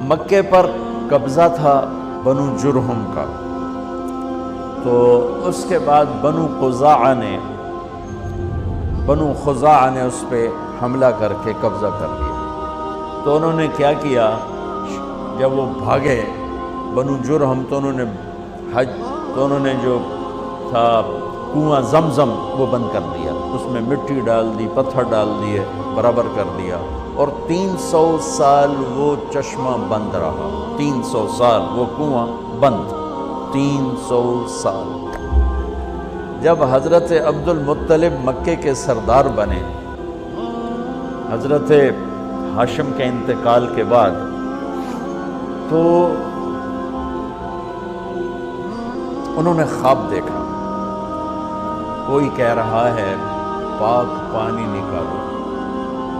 مکے پر قبضہ تھا بنو جرہم کا، تو اس کے بعد بنو خزاعہ نے اس پہ حملہ کر کے قبضہ کر لیا۔ تو انہوں نے کیا کیا، جب وہ بھاگے بنو جرہم تو انہوں نے جو تھا کنواں زمزم وہ بند کر دیا، اس میں مٹی ڈال دی، پتھر ڈال دیے، برابر کر دیا، اور 300 سال وہ چشمہ بند رہا۔ 300 سال وہ کنواں بند، 300 سال۔ جب حضرت عبد المطلب مکے کے سردار بنے، حضرت ہاشم کے انتقال کے بعد، تو انہوں نے خواب دیکھا، کوئی کہہ رہا ہے پاک پانی نکالو،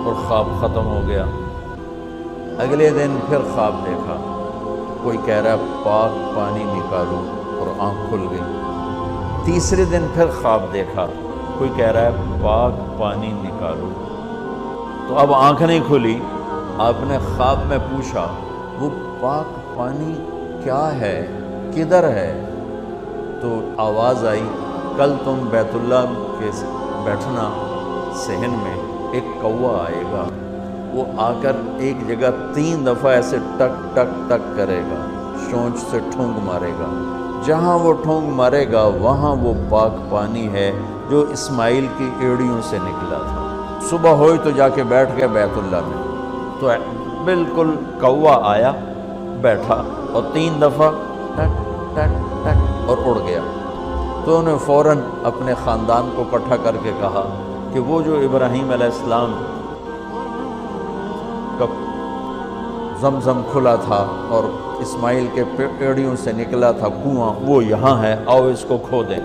اور خواب ختم ہو گیا۔ اگلے دن پھر خواب دیکھا، کوئی کہہ رہا ہے پاک پانی نکالو، اور آنکھ کھل گئی۔ تیسرے دن پھر خواب دیکھا، کوئی کہہ رہا ہے پاک پانی نکالو، تو اب آنکھ نہیں کھلی۔ آپ نے خواب میں پوچھا وہ پاک پانی کیا ہے، کدھر ہے؟ تو آواز آئی کل تم بیت اللہ کے بیٹھنا صحن میں، ایک کوا آئے گا، وہ آ کر ایک جگہ 3 دفعہ ایسے ٹک ٹک ٹک کرے گا، چونچ سے ٹھونگ مارے گا، جہاں وہ ٹھونگ مارے گا وہاں وہ پاک پانی ہے جو اسماعیل کی ایڑیوں سے نکلا تھا۔ صبح ہوئی تو جا کے بیٹھ گئے بیت اللہ میں، تو بالکل کوا آیا، بیٹھا، اور 3 دفعہ ٹک ٹک ٹک اور اڑ گیا۔ تو انہوں نے فوراً اپنے خاندان کو اکٹھا کر کے کہا کہ وہ جو ابراہیم علیہ السلام کا زمزم کھلا تھا اور اسماعیل کے ایڑیوں سے نکلا تھا کنواں، وہ یہاں ہے، آؤ اس کو کھودیں۔